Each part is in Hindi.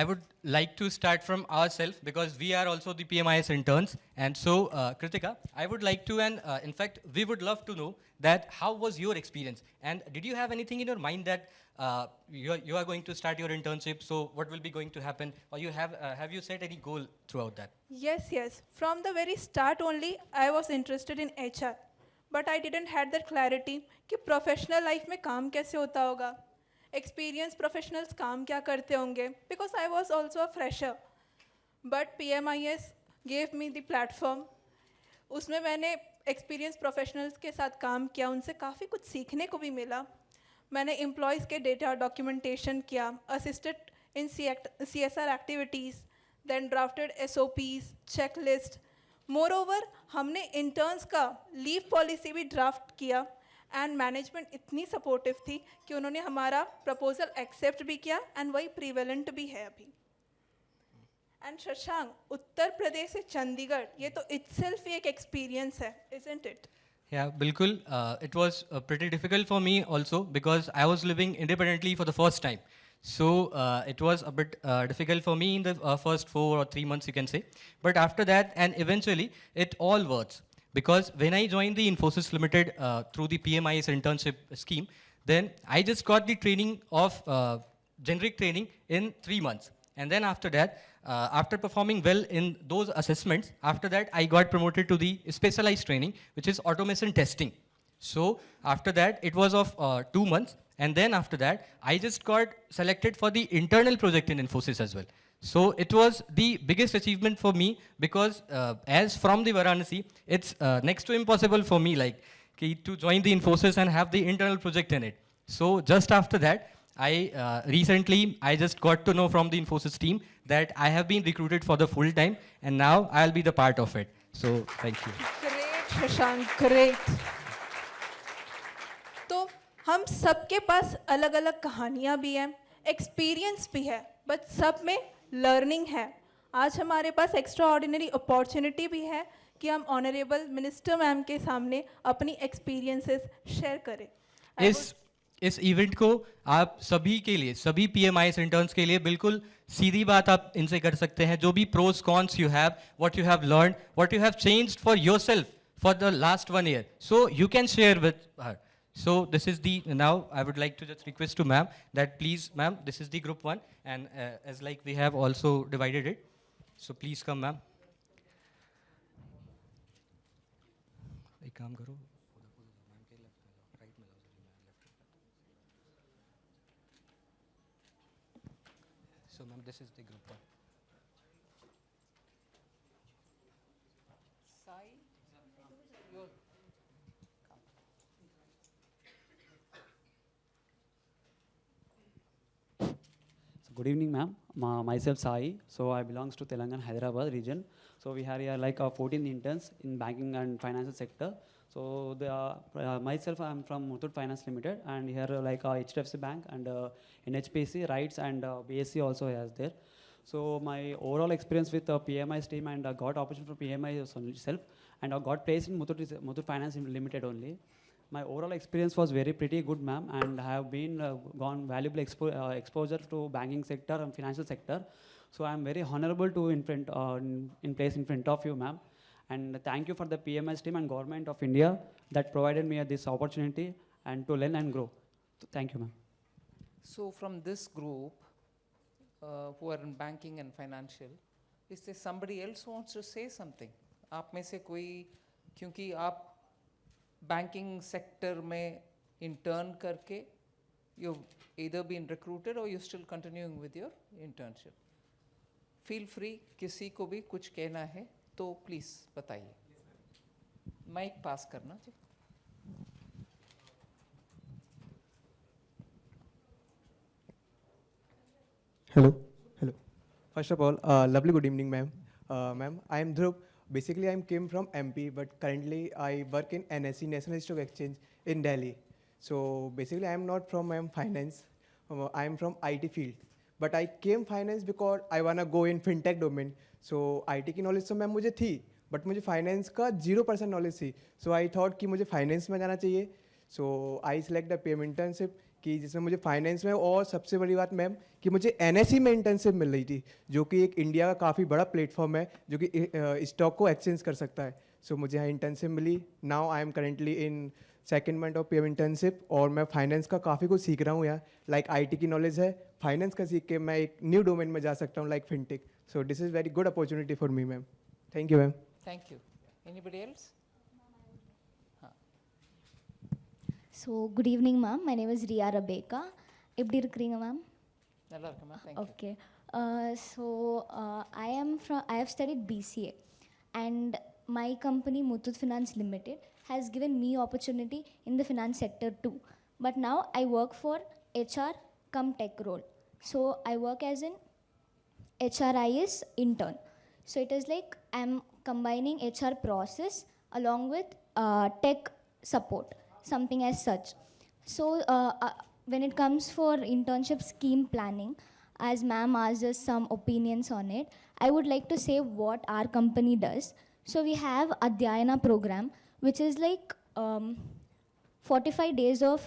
I would like to start from ourselves because we are also the PMIS interns. And so, Kritika, I would like to, and in fact, we would love to know that how was your experience? And did you have anything in your mind that you are going to start your internship? So, what will be going to happen? Or have you set any goal throughout that? Yes, yes. From the very start only, I was interested in HR. But I didn't had that clarity कि professional life में काम कैसे होता होगा, experienced professionals काम क्या करते होंगे, because I was also a fresher. But PMIS gave me the platform. उसमें मैंने experienced professionals के साथ काम किया, उनसे काफ़ी कुछ सीखने को भी मिला. मैंने employees के data documentation किया, assisted in CSR activities, then drafted SOPs, checklist. Moreover, हमने interns का leave policy भी draft किया and management इतनी supportive थी कि उन्होंने हमारा proposal accept भी किया and वही prevalent भी है अभी. And शशांक, उत्तर प्रदेश से चंडीगढ़, ये तो itself ही एक experience है, isn't it? Yeah, Bilkul. It was pretty difficult for me also because I was living independently for the first time. So it was a bit difficult for me in the first 4 or 3 months, you can say. But after that, and eventually, it all works. Because when I joined the Infosys Limited through the PMIS internship scheme, then I just got the training of generic training in 3 months. And then after that, after performing well in those assessments, after that I got promoted to the specialized training, which is automation testing. So after that, it was of 2 months. And then after that, I just got selected for the internal project in Infosys as well. So it was the biggest achievement for me because as from the Varanasi, it's next to impossible for me like to join the Infosys and have the internal project in it. So just after that, I just got to know from the Infosys team that I have been recruited for the full time and now I'll be the part of it. So thank you. Great, Shashank, great. तो हम सबके पास अलग अलग कहानियाँ भी हैं, एक्सपीरियंस भी है, बट सब में लर्निंग है. आज हमारे पास एक्स्ट्रा ऑर्डिनरी अपॉर्चुनिटी भी है कि हम ऑनरेबल मिनिस्टर मैम के सामने अपनी एक्सपीरियंसेस शेयर करें. इस इवेंट को आप सभी के लिए, सभी PMIS इंटर्न्स के लिए बिल्कुल सीधी बात आप इनसे कर सकते हैं. जो भी pros cons you have, what you have learn, what you have changed for yourself for the last 1 year, so you can share with her. So this is the, now I would like to just request to ma'am that please ma'am, this is the group 1 and as like we have also divided it. So please come ma'am. एक काम करो. So ma'am, this is the group 1. Good evening, ma'am. Myself Sai. So I belongs to Telangana, Hyderabad region. So we have here like 14 interns in banking and financial sector. So myself, I'm from Muthoot Finance Limited, and here like HDFC Bank and NHPC, RITES, and BSC also has there. So my overall experience with PMI's team and got opportunity for PMI itself, and I got placed in Muthoot Finance Limited only. My overall experience was very pretty good, ma'am, and I have been gone valuable exposure to banking sector and financial sector. So I am very honorable to in place in front of you, ma'am. And thank you for the PMS team and government of India that provided me this opportunity and to learn and grow. So thank you, ma'am. So from this group who are in banking and financial, is there somebody else who wants to say something? आप में से कोई, क्योंकि आप बैंकिंग सेक्टर में इंटर्न करके you either been recruited or you still continuing with your internship. Feel free, किसी को भी कुछ कहना है तो प्लीज़ बताइए. माइक पास करना जी. Hello. Hello. First of all, lovely good evening, ma'am. Ma'am, I am Dhruv. Basically, I came from MP, but currently I work in NSE, National Stock Exchange, in Delhi. So basically, I am not from finance. I am from IT field. But I came finance because I wanna go in fintech domain. So IT की knowledge तो मैम मुझे थी, but मुझे finance का 0% knowledge थी. So I thought कि मुझे finance में जाना चाहिए. So I select the PM internship कि जिसमें मुझे फाइनेंस में, और सबसे बड़ी बात मैम कि मुझे एनएससी में इंटर्नशिप मिल रही थी, जो कि एक इंडिया का काफ़ी बड़ा प्लेटफॉर्म है जो कि स्टॉक को एक्सचेंज कर सकता है। सो मुझे यहाँ इंटर्नशिप मिली। Now I am currently in second month of PM internship, और मैं फाइनेंस का काफ़ी कुछ सीख रहा हूँ यहाँ। लाइक आईटी की नॉलेज है, फाइनेंस का सीख के मैं एक न्यू डोमेन में जा सकता हूँ, like fintech. So this is very good opportunity for me ma'am. Thank you ma'am. Thank you. Anybody else? So, good evening, ma'am. My name is Ria Rebecca. எப்படி இருக்கிறீங்க ma'am? நல்லா இருக்குமா? Thank you. Okay. I have studied BCA, and my company Muthoot Finance Limited has given me opportunity in the finance sector too. But now I work for HR cum tech role. So I work as an HRIS intern. So it is like I'm combining HR process along with tech support, something as such. So when it comes for internship scheme planning, as ma'am asked us some opinions on it, I would like to say what our company does. So we have Adhyayana program, which is like 45 days of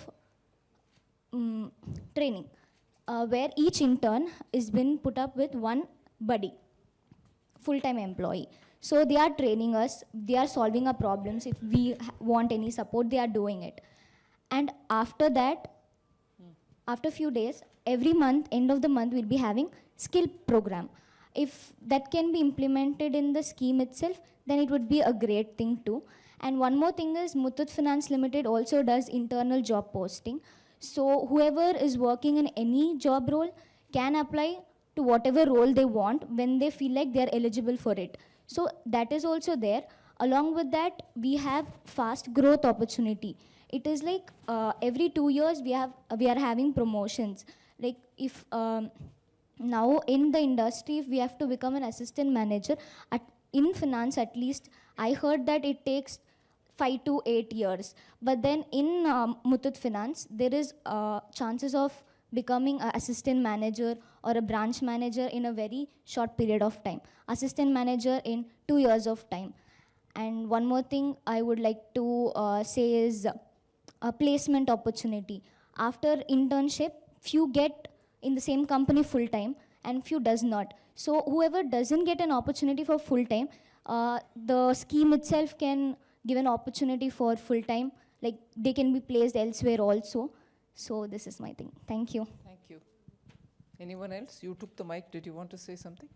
training, where each intern is been put up with one buddy, full-time employee. So they are training us, they are solving our problems. If we want any support, they are doing it. And after that, after few days, every month, end of the month, we'll be having skill program. If that can be implemented in the scheme itself, then it would be a great thing too. And one more thing is Muthoot Finance Limited also does internal job posting. So whoever is working in any job role can apply to whatever role they want when they feel like they're eligible for it. So that is also there. Along with that, we have fast growth opportunity. It is like every 2 years we are having promotions. Like if now in the industry, if we have to become an assistant manager in finance, at least I heard that it takes 5 to 8 years. But then in Muthoot Finance, there is chances of becoming an assistant manager or a branch manager in a very short period of time. Assistant manager in 2 years of time. And one more thing I would like to say is a placement opportunity. After internship, few get in the same company full time and few does not. So whoever doesn't get an opportunity for full time, the scheme itself can give an opportunity for full time, like they can be placed elsewhere also. So this is my thing. Thank you. Thank you. Anyone else? You took the mic. Did you want to say something?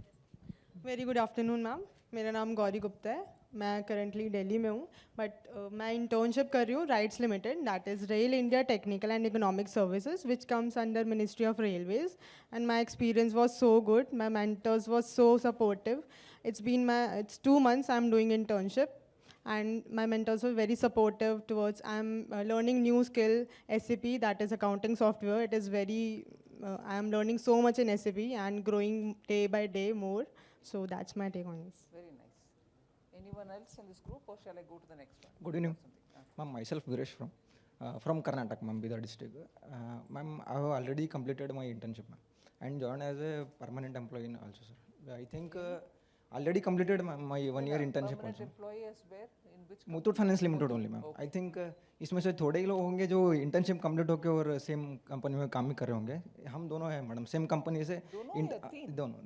Very good afternoon ma'am, मेरा नाम गौरी गुप्ता है। मैं करंटली दिल्ली में हूँ, बट मैं इंटर्नशिप कर रही हूँ rights limited, that is rail India technical and economic services, which comes under ministry of railways. And my experience was so good, my mentors was so supportive. it's 2 months I'm doing internship, and my mentors were very supportive towards I'm learning new skill, SAP, that is accounting software. It is very I am learning so much in SAP and growing day by day more. So that's my take on this. Very nice. Anyone else in this group, or shall I go to the next one? Good evening. Something. Ma'am, myself Viresh from Karnataka, ma'am, Bidar district. Ma'am, I have already completed my internship, ma'am, and joined as a permanent employee also, sir. I think already completed my 1 year internship Permanent also. employee as where? In which company? Muthoot Finance Limited only, ma'am. I think इसमें से थोड़े ही लोग होंगे जो इंटर्नशिप कंप्लीट होके और सेम कंपनी में काम भी कर रहे होंगे। हम दोनों हैं मैडम, सेम कंपनी से दोनों या तीन? दोनों।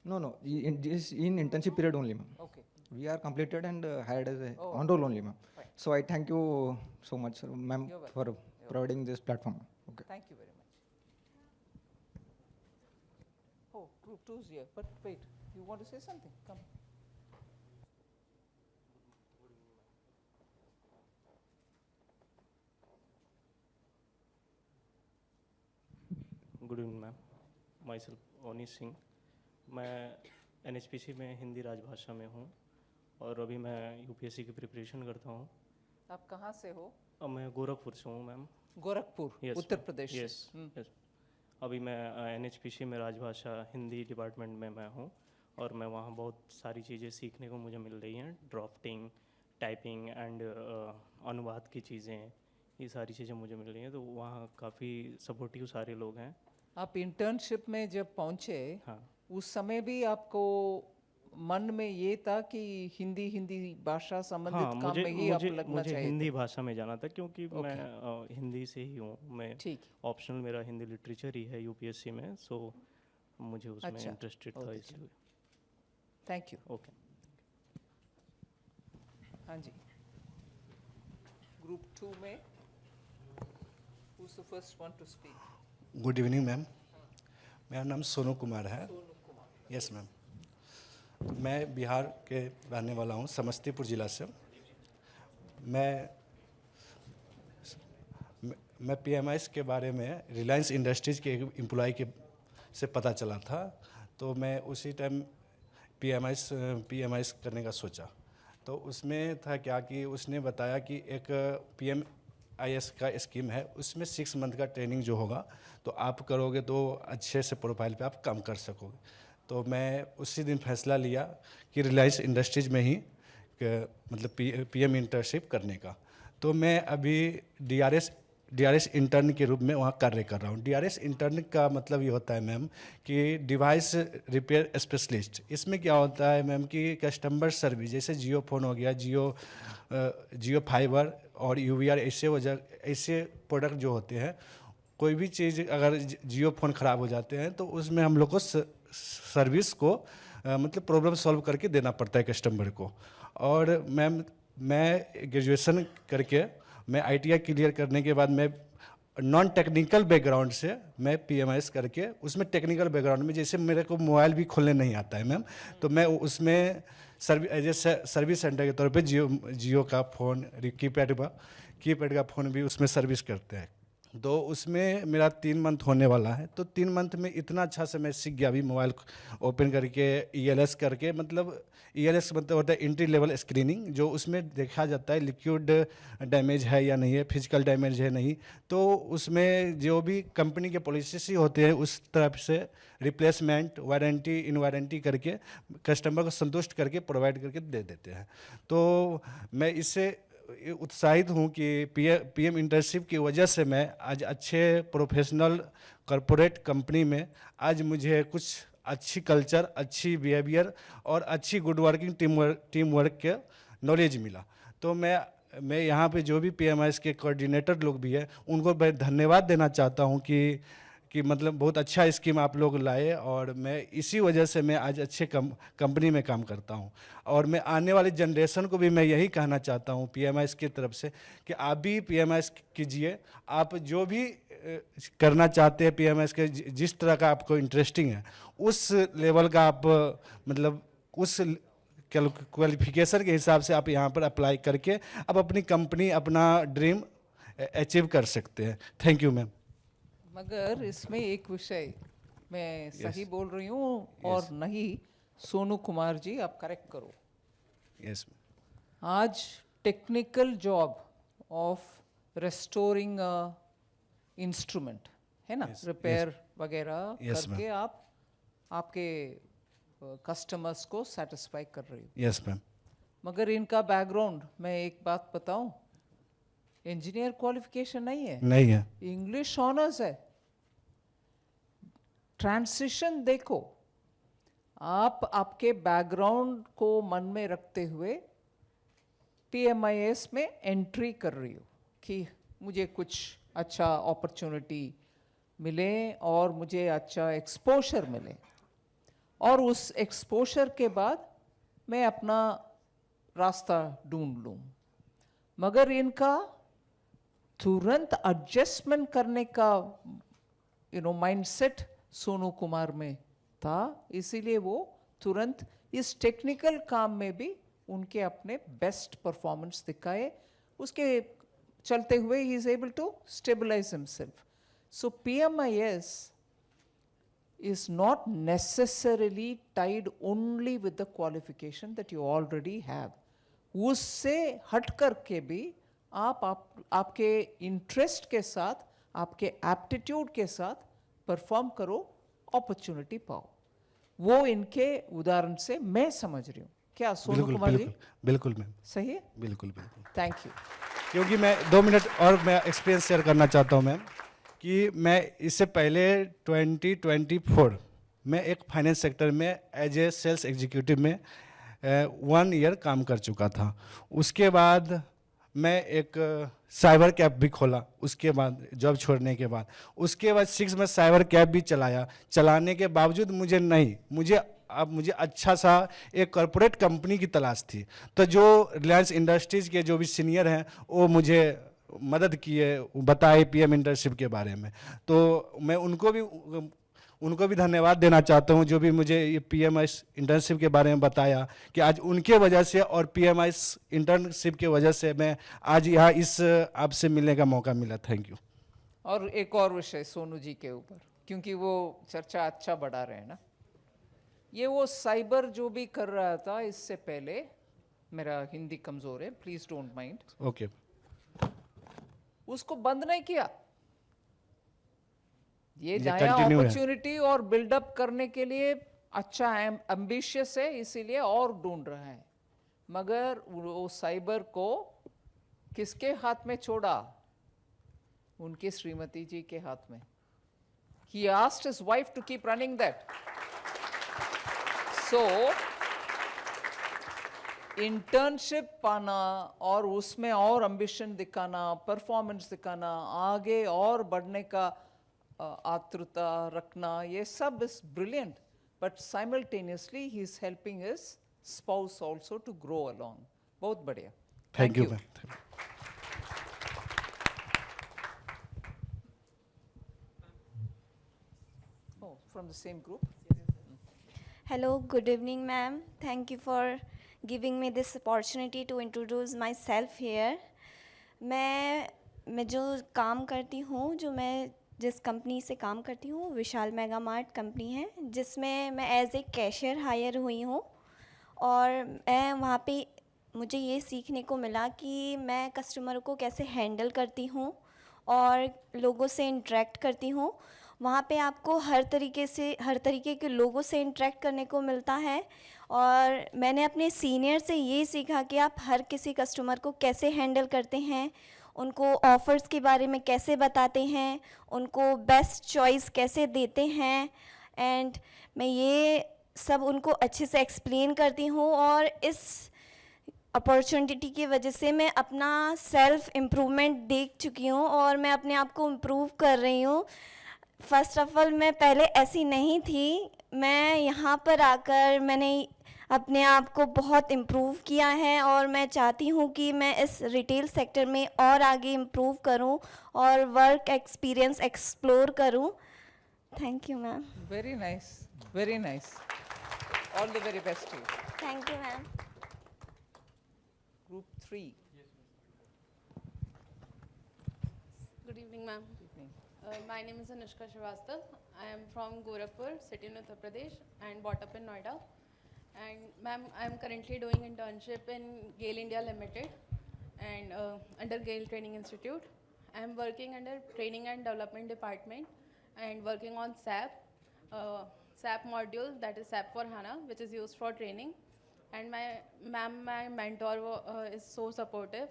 No, in internship period only, ma'am. Okay. We are completed and hired as a Oh, on roll only, ma'am. Fine. So I thank you so much, ma'am, You're welcome. for You're providing this platform. Okay. Thank you very much. Oh, group 2 is here. But wait, you want to say something? Come. Good evening ma'am, my self ओनी सिंह। मैं NHPC में हिंदी राजभाषा में हूँ और अभी मैं UPSC की प्रिपरेशन करता हूँ। आप कहाँ से हो? अब मैं गोरखपुर से हूँ मैम। गोरखपुर, Yes, उत्तर ma'am. प्रदेश। Yes, yes. अभी मैं NHPC में राजभाषा हिंदी डिपार्टमेंट में मैं हूँ और मैं वहाँ बहुत सारी चीज़ें सीखने को मुझे मिल रही हैं, ड्राफ्टिंग, टाइपिंग एंड अनुवाद की चीज़ें, ये सारी चीज़ें मुझे मिल रही हैं। तो वहाँ काफ़ी सपोर्टिव सारे लोग हैं। आप इंटर्नशिप में जब पहुँचे, हाँ, उस समय भी आपको मन में ये था कि हिंदी हिंदी भाषा हाँ, संबंधित काम में ही आप लगना मुझे चाहिए हिंदी थे। भाषा में जाना था क्योंकि मैं हिंदी से ही हूँ। मैं ठीक। ऑप्शनल मेरा हिंदी लिटरेचर ही है यूपीएससी में, सो मुझे उसमें अच्छा, इंटरेस्टेड था बहुत इसलिए। Thank you. ओके। हाँ जी, ग्रुप 2 में who's the first one to speak? Good evening ma'am, मेरा नाम सोनू कुमार है। Yes ma'am. तो मैं बिहार के रहने वाला हूँ, समस्तीपुर ज़िला से। मैं पीएमआईएस के बारे में रिलायंस इंडस्ट्रीज़ के एक एम्प्लॉय के से पता चला था, तो मैं उसी टाइम पीएमआईएस करने का सोचा। तो उसमें था क्या कि उसने बताया कि एक पीएमआईएस का स्कीम है, उसमें 6 मंथ का ट्रेनिंग जो होगा तो आप करोगे तो अच्छे से प्रोफाइल पे आप काम कर सकोगे। तो मैं उसी दिन फैसला लिया कि रिलायंस इंडस्ट्रीज़ में ही मतलब पीएम इंटर्नशिप करने का। तो मैं अभी डीआरएस इंटर्न के रूप में वहाँ कार्य कर रहा हूँ। डीआरएस इंटर्न का मतलब ये होता है मैम कि डिवाइस रिपेयर स्पेशलिस्ट। इसमें क्या होता है मैम कि कस्टमर सर्विस, जैसे जियो फ़ोन हो गया, जियो फाइबर और यूवीआर, ऐसे प्रोडक्ट जो होते हैं, कोई भी चीज़ अगर जियो फ़ोन ख़राब हो जाते हैं तो उसमें हम लोग को सर्विस को मतलब प्रॉब्लम सॉल्व करके देना पड़ता है कस्टमर को। और मैम मैं ग्रेजुएशन करके मैं आईटीआई क्लियर करने के बाद मैं नॉन टेक्निकल बैकग्राउंड से मैं पीएमआईएस करके उसमें टेक्निकल बैकग्राउंड में, जैसे मेरे को मोबाइल भी खोलने नहीं आता है मैम, तो मैं उसमें सर्विस सेंटर के तौर पे जियो का फ़ोन, कीपैड का फ़ोन भी उसमें सर्विस करते हैं। तो उसमें मेरा 3 मंथ होने वाला है। तो 3 मंथ में इतना अच्छा से मैं सीख गया अभी मोबाइल ओपन करके, ईएलएस करके। मतलब ईएलएस मतलब होता है एंट्री लेवल स्क्रीनिंग, जो उसमें देखा जाता है लिक्विड डैमेज है या नहीं है, फिजिकल डैमेज है नहीं। तो उसमें जो भी कंपनी के पॉलिसी होते हैं उस तरफ से रिप्लेसमेंट, वारंटी, इन वारंटी करके कस्टमर को संतुष्ट करके प्रोवाइड करके दे देते हैं। तो मैं इससे उत्साहित हूँ कि पीएम इंटर्नशिप की वजह से मैं आज अच्छे प्रोफेशनल कॉरपोरेट कंपनी में आज मुझे कुछ अच्छी कल्चर, अच्छी बिहेवियर और अच्छी गुड वर्किंग टीम वर्क के नॉलेज मिला। तो मैं यहाँ पे जो भी पीएमआईएस के कोऑर्डिनेटर लोग भी हैं उनको मैं धन्यवाद देना चाहता हूँ कि मतलब बहुत अच्छा स्कीम आप लोग लाए, और मैं इसी वजह से मैं आज अच्छे कंपनी में काम करता हूँ। और मैं आने वाली जनरेशन को भी मैं यही कहना चाहता हूँ पीएमआईएस की तरफ से कि आप भी पीएमआईएस कीजिए। आप जो भी करना चाहते हैं पीएमआईएस के, जिस तरह का आपको इंटरेस्टिंग है उस लेवल का आप मतलब उस क्वालिफिकेशन के हिसाब से आप यहाँ पर अप्लाई करके आप अपनी कंपनी, अपना ड्रीम अचीव कर सकते हैं। Thank you ma'am. मगर इसमें एक विषय मैं सही बोल रही हूँ और नहीं, सोनू कुमार जी आप करेक्ट करो। यस। आज technical job of restoring instrument है ना, रिपेयर वगैरह करके आप आपके कस्टमर्स को सेटिस्फाई कर रही हो। Yes ma'am. मगर इनका बैकग्राउंड, मैं एक बात बताऊं, इंजीनियर क्वालिफिकेशन नहीं है, इंग्लिश ऑनर्स है। ट्रांसिशन देखो, आप आपके बैकग्राउंड को मन में रखते हुए पीएमआईएस में एंट्री कर रही हो कि मुझे कुछ अच्छा अपॉर्चुनिटी मिले और मुझे अच्छा एक्सपोजर मिले, और उस एक्सपोजर के बाद मैं अपना रास्ता ढूंढ लूँ। मगर इनका तुरंत एडजस्टमेंट करने का माइंडसेट सोनू कुमार में था, इसीलिए वो तुरंत इस टेक्निकल काम में भी उनके अपने बेस्ट परफॉर्मेंस दिखाए। उसके चलते हुए ही is able to stabilise himself. So PMIS is not necessarily tied only with the qualification that you already have. उससे हट करके भी आपके इंटरेस्ट के साथ, आपके एप्टीट्यूड के साथ परफॉर्म करो, अपॉर्चुनिटी पाओ। वो इनके उदाहरण से मैं समझ रही हूँ। क्या सोनू कुमार जी? बिल्कुल मैम, सही है। बिल्कुल। Thank you. क्योंकि मैं 2 मिनट और मैं एक्सपीरियंस शेयर करना चाहता हूँ मैम कि मैं इससे पहले 2024 मैं एक फाइनेंस सेक्टर में एज ए सेल्स एग्जीक्यूटिव में 1 ईयर काम कर चुका था। उसके बाद मैं एक साइबर कैब भी खोला, उसके बाद जॉब छोड़ने के बाद। उसके बाद 6 मंथ साइबर कैब भी चलाया। चलाने के बावजूद मुझे अच्छा सा एक कॉरपोरेट कंपनी की तलाश थी। तो जो रिलायंस इंडस्ट्रीज़ के जो भी सीनियर हैं वो मुझे मदद किए, बताए पीएम इंटर्नशिप के बारे में। तो मैं उनको भी धन्यवाद देना चाहता हूँ, जो भी मुझे ये PMI इंटर्नशिप के बारे में बताया, कि आज उनके वजह से और PMI इंटर्नशिप के वजह से मैं आज यहाँ इस आपसे मिलने का मौका मिला। Thank you. और एक और विषय सोनू जी के ऊपर, क्योंकि वो चर्चा अच्छा बढ़ा रहे हैं ना, ये वो साइबर जो भी कर रहा था इससे पहले, मेरा हिंदी कमज़ोर है, प्लीज़ डोंट माइंड, ओके। उसको बंद नहीं किया। ये नया continue है। अपॉर्चुनिटी और बिल्डअप करने के लिए अच्छा एम्बिशियस है, इसीलिए और ढूंढ रहा है। मगर वो साइबर को किसके हाथ में छोड़ा? उनके श्रीमती जी के हाथ में। He asked his wife to keep running that. So internship पाना और उसमें और एम्बिशन दिखाना, परफॉर्मेंस दिखाना, आगे और बढ़ने का आतुरता रखना, ये सब is brilliant, but simultaneously he is helping his spouse also to grow along. बहुत बढ़िया, thank you. Oh, from the same group. Hello, good evening, ma'am. Thank you for giving me this opportunity to introduce myself here. मैं जो काम करती हूँ, जिस कंपनी से काम करती हूँ, विशाल मेगा मार्ट कंपनी है, जिसमें मैं एज ए कैशियर हायर हुई हूँ। और मैं वहाँ पे मुझे ये सीखने को मिला कि मैं कस्टमर को कैसे हैंडल करती हूँ और लोगों से इंटरेक्ट करती हूँ। वहाँ पे आपको हर तरीके के लोगों से इंटरेक्ट करने को मिलता है। और मैंने अपने सीनियर से ये सीखा कि आप हर किसी कस्टमर को कैसे हैंडल करते हैं, उनको ऑफ़र्स के बारे में कैसे बताते हैं, उनको बेस्ट चॉइस कैसे देते हैं। एंड मैं ये सब उनको अच्छे से एक्सप्लेन करती हूँ। और इस अपॉर्चुनिटी की वजह से मैं अपना सेल्फ इम्प्रूवमेंट देख चुकी हूँ और मैं अपने आप को इम्प्रूव कर रही हूँ। फ़र्स्ट ऑफ़ ऑल मैं पहले ऐसी नहीं थी, मैं यहाँ पर आकर मैंने अपने आप को बहुत इम्प्रूव किया है और मैं चाहती हूँ कि मैं इस रिटेल सेक्टर में और आगे इम्प्रूव करूँ और वर्क एक्सपीरियंस एक्सप्लोर करूँ। Thank you ma'am. Very nice, very nice. All the very best to you. Thank you ma'am. Group 3. Good evening, ma'am. My name is Anushka Shrivastava. I am from Gorakhpur, city in Uttar Pradesh, and brought up in Noida. And ma'am, I am currently doing internship in GAIL India Limited and under GAIL Training Institute. I am working under Training and Development Department and working on SAP, SAP module, that is SAP for HANA, which is used for training. And my mentor is so supportive.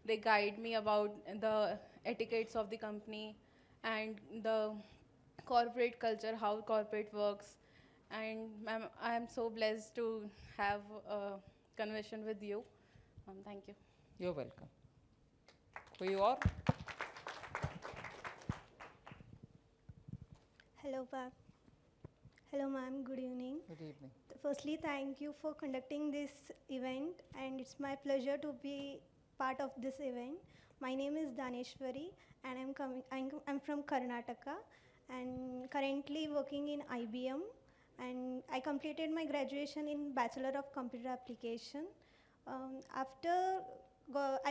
They guide me about the etiquettes of the company and the corporate culture, how corporate works. And ma'am, I am so blessed to have a conversation with you. Thank you. You're welcome. कोई और? Hello, ma'am. Hello, ma'am. Good evening. Good evening. Firstly, thank you for conducting this event, and it's my pleasure to be part of this event. My name is Daneshwari, and I'm from Karnataka, and currently working in IBM. And I completed my graduation in Bachelor of Computer Application. I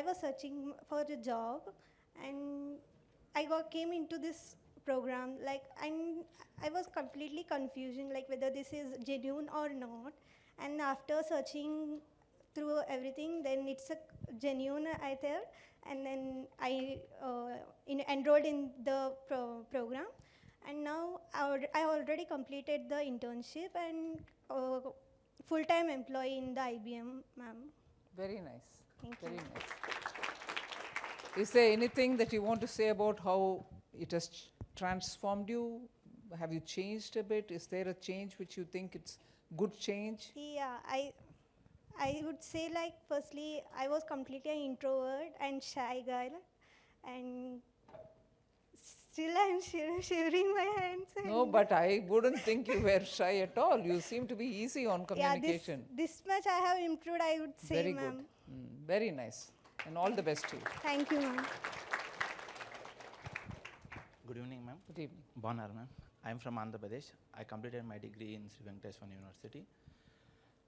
was searching for a job, and came into this program. I was completely confusing, whether this is genuine or not. And after searching through everything, then it's a genuine, I thought. And then I enrolled in the program. And now I already completed the internship and full-time employee in the IBM, ma'am. Very nice. Thank you. Very nice. Is there anything that you want to say about how it has transformed you Have you changed a bit? Is there a change which you think it's good change? Yeah, I would say like firstly I was completely an introvert and shy girl, and still I'm shivering my hands. No, and- but I wouldn't think you were shy at all. You seem to be easy on yeah, communication. this much I have improved, I would say, Very ma'am. good. Very nice. And all the best to you. Thank you, ma'am. Good evening, ma'am. Good evening. Bonar, ma'am. I am from Andhra Pradesh. I completed my degree in Sri Venkateswara University.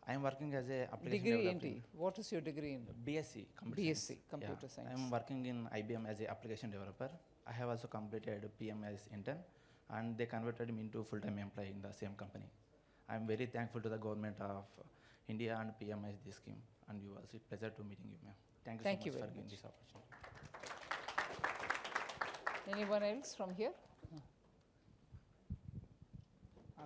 I am working as a application Degree developer. in what is your degree in? BSc. Computer BSc, Science. Computer Yeah. Science. I am working in IBM as a application developer. I have also completed PM as intern, and they converted me into full-time employee in the same company. I am very thankful to the government of India and PMI this scheme, and you also pleasure to meeting you, ma'am. Thank you Thank so you much for very giving much. this opportunity. Anyone else from here?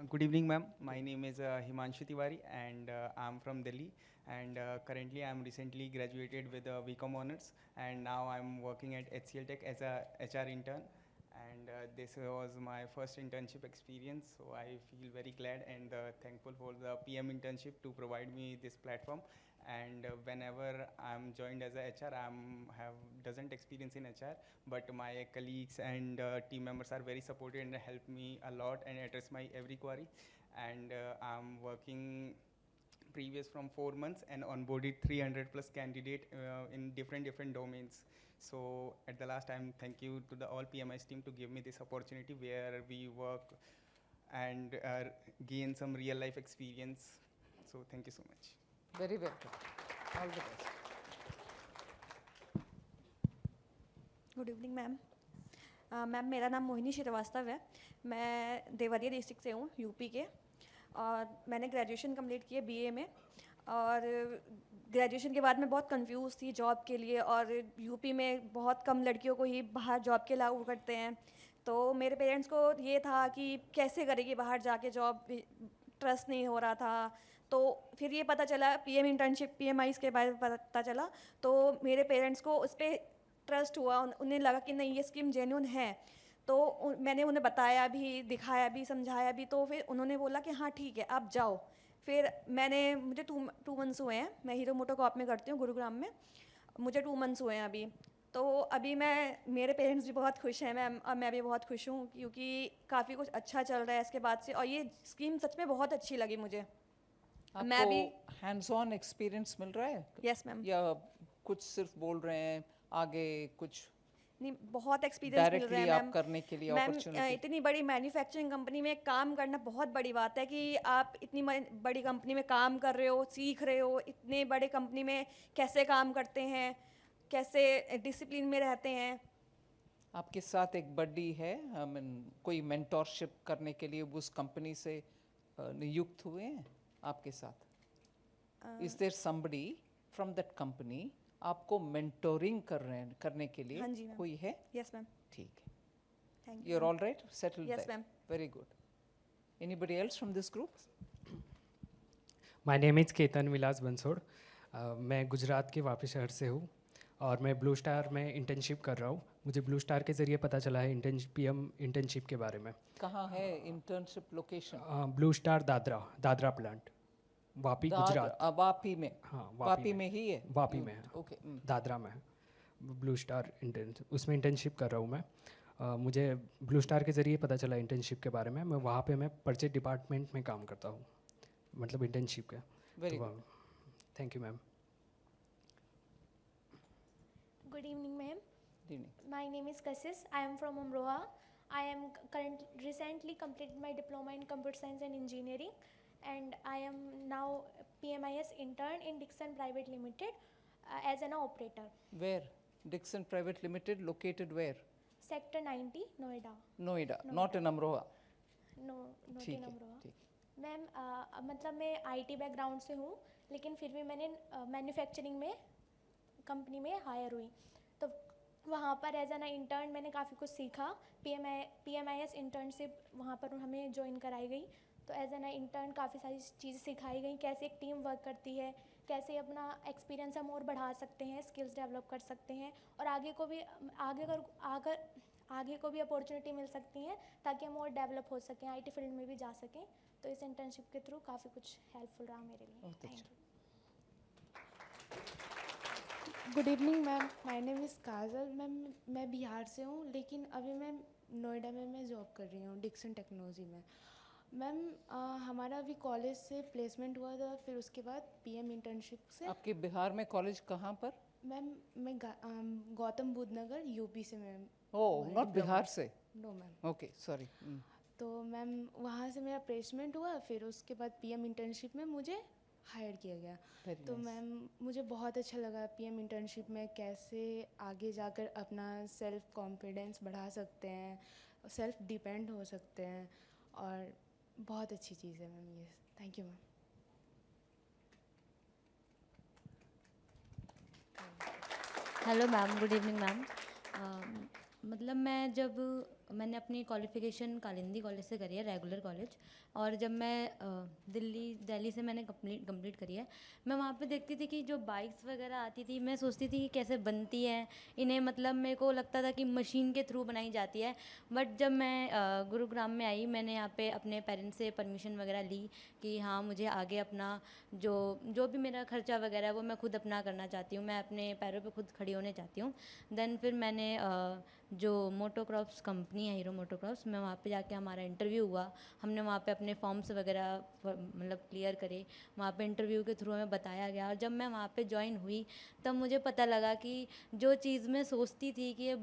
Good evening, ma'am. My name is Himanshu Tiwari, and I'm from Delhi. And currently, I'm recently graduated with BCom honors, and now I'm working at HCL Tech as a HR intern. And this was my first internship experience, so I feel very glad and thankful for the PM internship to provide me this platform. And whenever I'm joined as a HR, have doesn't experience in HR, but my colleagues and team members are very supportive and help me a lot and address my every query. And I'm working previous from 4 months and onboarded 300 plus candidate in different domains. So at the last time, thank you to the all PMI's team to give me this opportunity where we work and gain some real life experience. So thank you so much. Very well done. All the best. Good evening ma'am. Ma'am मेरा नाम मोहिनी श्रीवास्तव है। मैं देवरिया डिस्ट्रिक्ट से हूँ, यूपी के, और मैंने ग्रेजुएशन कंप्लीट की है बीए में। और ग्रेजुएशन के बाद मैं बहुत कंफ्यूज थी जॉब के लिए, और यूपी में बहुत कम लड़कियों को ही बाहर जॉब के अलाउ करते हैं। तो मेरे पेरेंट्स को ये था कि कैसे करेगी बाहर जाके जॉब, ट्रस्ट नहीं हो रहा था। तो फिर ये पता चला पीएम इंटर्नशिप PMIs के बारे में पता चला, तो मेरे पेरेंट्स को उस पर ट्रस्ट हुआ। उन्हें लगा कि नहीं, ये स्कीम जेन्युइन है। तो मैंने उन्हें बताया भी, दिखाया भी, समझाया भी। तो फिर उन्होंने बोला कि हाँ ठीक है, आप जाओ। फिर मुझे 2 मंथ्स हुए हैं। मैं हीरो मोटोकॉर्प में करती हूँ गुरुग्राम में। मुझे 2 मंथ्स हुए हैं अभी। तो अभी मेरे पेरेंट्स भी बहुत खुश हैं मैम, और मैं भी बहुत खुश हूँ, क्योंकि काफ़ी कुछ अच्छा चल रहा है इसके बाद से। और ये स्कीम सच में बहुत अच्छी लगी मुझे। मैं भी हैंड्स ऑन एक्सपीरियंस मिल रहा है? Yes ma'am. या कुछ सिर्फ बोल रहे हैं, आगे कुछ नहीं, बहुत एक्सपीरियंस मिल रहा है आप मैम। करने के लिए मैम अपॉर्चुनिटी? इतनी बड़ी मैन्युफैक्चरिंग कंपनी में काम करना बहुत बड़ी बात है, कि आप इतनी बड़ी कंपनी में काम कर रहे हो, सीख रहे हो, इतने बड़े कंपनी में कैसे काम करते हैं, कैसे डिसिप्लिन में रहते हैं। आपके साथ एक बड्डी है, कोई मेंटोरशिप करने के लिए उस कंपनी से नियुक्त हुए हैं आपके साथ? Is there somebody from that company आपको मेंटोरिंग करने के लिए? हाँ जी मैम। कोई है? Yes ma'am. ठीक है। Thank you are all right, settled Yes, there? ma'am. Very good. Anybody else from this group? My name is Ketan Vilas Bansod. मैं गुजरात के वापी शहर से हूँ, और मैं ब्लू स्टार में इंटर्नशिप कर रहा हूँ। मुझे ब्लू स्टार के ज़रिए पता चला है PM इंटर्नशिप के बारे में। कहाँ है internship location? Blue star Dadra plant, Vapi Gujarat. Vapi में? हाँ, वापी में ही है? वापी में है। ओके। दादरा में है ब्लू स्टार उसमें इंटर्नशिप कर रहा हूँ मैं। मुझे ब्लू स्टार के ज़रिए पता चला इंटर्नशिप के बारे में। मैं वहाँ पे मैं परचेज डिपार्टमेंट में काम करता हूँ, मतलब इंटर्नशिप का। Very good. Thank you ma'am. Good evening, ma'am. Good evening. My name is Kassis. I am from Amroha. I am recently completed my diploma in computer science and engineering, and I am now PMIS intern in Dixon Private Limited as an operator. Where? Dixon Private Limited located where? Sector 90, Noida. Noida, not in Amroha. No, not ठीक in है, Amroha. ठीक। मैम मतलब मैं IT बैकग्राउंड से हूँ, लेकिन फिर भी मैंने मैन्युफैक्चरिंग में कंपनी में हायर हुई। तो वहाँ पर एज एन इंटर्न मैंने काफ़ी कुछ सीखा। PMIS इंटर्नशिप वहाँ पर हमें ज्वाइन कराई गई। तो एज एन इंटर्न काफ़ी सारी चीज़ें सिखाई गई, कैसे एक टीम वर्क करती है, कैसे अपना एक्सपीरियंस हम और बढ़ा सकते हैं, स्किल्स डेवलप कर सकते हैं, और आगे को भी आगे को भी अपॉर्चुनिटी मिल सकती हैं ताकि हम और डेवलप हो सकें, IT फील्ड में भी जा सकें। तो इस इंटर्नशिप के थ्रू काफ़ी कुछ हेल्पफुल रहा मेरे लिए। Thank you. Good evening ma'am, my name is Kajal. Ma'am मैं बिहार से हूँ, लेकिन अभी मैं नोएडा में मैं जॉब कर रही हूँ डिक्सन टेक्नोलॉजी में। मैम हमारा अभी कॉलेज से प्लेसमेंट हुआ था, फिर उसके बाद PM इंटर्नशिप से। आपके बिहार में कॉलेज कहाँ पर? मैम मैं गौतम बुद्ध नगर UP से मैम। ओह, नॉट बिहार से? No ma'am. Okay, sorry. तो मैम वहाँ से मेरा प्लेसमेंट हुआ, फिर उसके बाद PM इंटर्नशिप में मुझे हायर किया गया। Very तो nice. मैम मुझे बहुत अच्छा लगा PM इंटर्नशिप में कैसे आगे जाकर अपना सेल्फ कॉन्फिडेंस बढ़ा सकते हैं, सेल्फ डिपेंड हो सकते हैं, और बहुत अच्छी चीज़ है मैम ये। Thank you ma'am. Hello ma'am, good evening ma'am. मतलब मैंने अपनी क्वालिफ़िकेशन कालिंदी कॉलेज से करी है, रेगुलर कॉलेज, और जब मैं दिल्ली से मैंने कंप्लीट करी है, मैं वहाँ पे देखती थी कि जो बाइक्स वगैरह आती थी, मैं सोचती थी कि कैसे बनती हैं इन्हें, मतलब मेरे को लगता था कि मशीन के थ्रू बनाई जाती है। बट जब मैं गुरुग्राम में आई, मैंने यहाँ पे अपने पेरेंट्स से परमिशन वगैरह ली कि हाँ मुझे आगे अपना जो भी मेरा खर्चा वगैरह है वो मैं खुद अपना करना चाहती हूँ, मैं अपने पैरों पे खुद खड़ी होने चाहती हूँ। देन फिर मैंने जो मोटोक्रॉप्स कंपनी है, हीरो मोटोक्रॉप्स, मैं वहाँ पे जाके हमारा इंटरव्यू हुआ। हमने वहाँ पे अपने फॉर्म्स वगैरह मतलब क्लियर करे, वहाँ पे इंटरव्यू के थ्रू हमें बताया गया, और जब मैं वहाँ पे ज्वाइन हुई तब मुझे पता लगा कि जो चीज़ मैं सोचती थी कि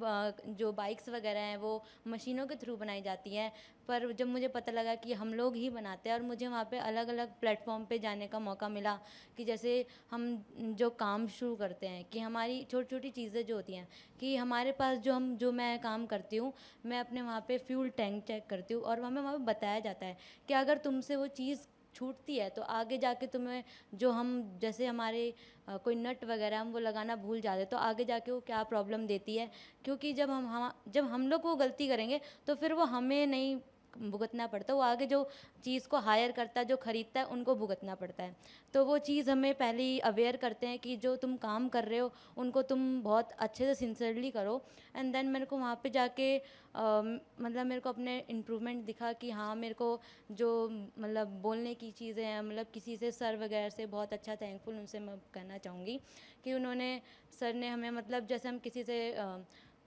जो बाइक्स वगैरह हैं वो मशीनों के थ्रू बनाई जाती हैं, पर जब मुझे पता लगा कि हम लोग ही बनाते हैं, और मुझे वहाँ पे अलग अलग प्लेटफॉर्म पे जाने का मौका मिला कि जैसे हम जो काम शुरू करते हैं कि हमारी छोटी छोटी चीज़ें जो होती हैं कि हमारे पास जो मैं काम करती हूँ, मैं अपने वहाँ पे फ्यूल टैंक चेक करती हूँ, और हमें वहाँ पे बताया जाता है कि अगर तुमसे वो चीज़ छूटती है तो आगे जाके तुम्हें जो हम जैसे हमारे कोई नट वगैरह हम वो लगाना भूल जाते तो आगे जाके वो क्या प्रॉब्लम देती है, क्योंकि जब हम लोग वो गलती करेंगे तो फिर वो हमें नहीं भुगतना पड़ता, वो आगे जो चीज़ को हायर करता है, जो ख़रीदता है, उनको भुगतना पड़ता है। तो वो चीज़ हमें पहले ही अवेयर करते हैं कि जो तुम काम कर रहे हो उनको तुम बहुत अच्छे से सिंसियरली करो। एंड देन मेरे को वहाँ पे जाके मतलब मेरे को अपने इम्प्रूवमेंट दिखा कि हाँ मेरे को जो मतलब बोलने की चीज़ें हैं, मतलब किसी से सर वगैरह से बहुत अच्छा थैंकफुल उनसे मैं कहना चाहूँगी कि उन्होंने सर ने हमें मतलब जैसे हम किसी से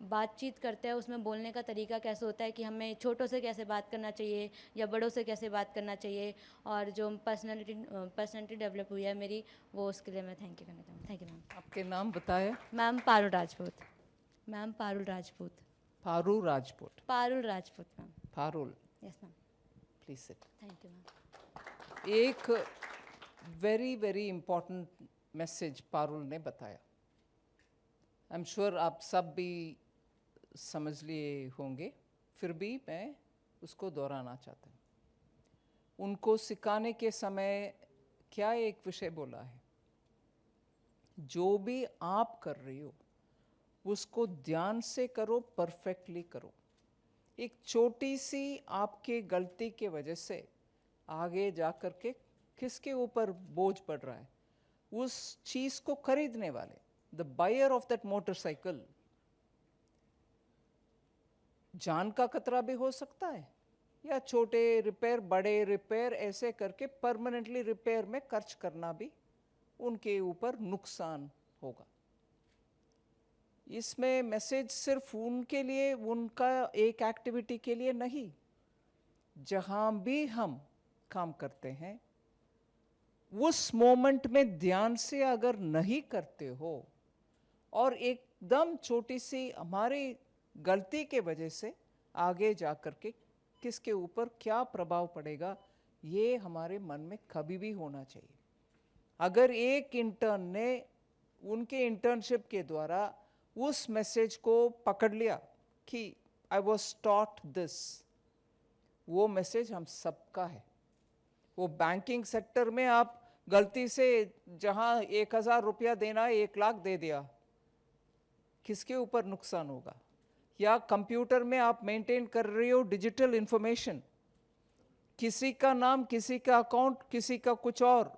बातचीत करते हैं उसमें बोलने का तरीका कैसे होता है कि हमें छोटों से कैसे बात करना चाहिए या बड़ों से कैसे बात करना चाहिए, और जो पर्सनैलिटी डेवलप हुई है मेरी, वो उसके लिए मैं थैंक यू करना चाहूँगी। Thank you ma'am. आपके नाम बताया? Ma'am Parul Rajput. Ma'am Parul Rajput. Parul Rajput. Parul Rajput ma'am. Parul. Yes ma'am. Please sit. Thank you ma'am. एक very very important message Parul ने बताया। आई एम श्योर आप सब भी समझ लिए होंगे, फिर भी मैं उसको दोहराना चाहता हूँ। उनको सिखाने के समय क्या एक विषय बोला है, जो भी आप कर रही हो उसको ध्यान से करो, परफेक्टली करो। एक छोटी सी आपके गलती के वजह से आगे जा कर के किसके ऊपर बोझ पड़ रहा है, उस चीज़ को खरीदने वाले, the buyer of that motorcycle, जान का खतरा भी हो सकता है, या छोटे रिपेयर, बड़े रिपेयर, ऐसे करके परमानेंटली रिपेयर में खर्च करना भी उनके ऊपर नुकसान होगा। इसमें मैसेज सिर्फ उनके लिए, उनका एक एक्टिविटी के लिए नहीं, जहां भी हम काम करते हैं उस मोमेंट में ध्यान से अगर नहीं करते हो और एकदम छोटी सी हमारी गलती के वजह से आगे जा कर के किसके ऊपर क्या प्रभाव पड़ेगा, ये हमारे मन में कभी भी होना चाहिए। अगर एक इंटर्न ने उनके इंटर्नशिप के द्वारा उस मैसेज को पकड़ लिया कि आई वॉज टॉट दिस, वो मैसेज हम सबका है। वो बैंकिंग सेक्टर में आप गलती से जहां 1000 रुपया देना 1 लाख दे दिया, किसके ऊपर नुकसान होगा? या कंप्यूटर में आप मेंटेन कर रहे हो डिजिटल इंफॉर्मेशन, किसी का नाम, किसी का अकाउंट, किसी का कुछ और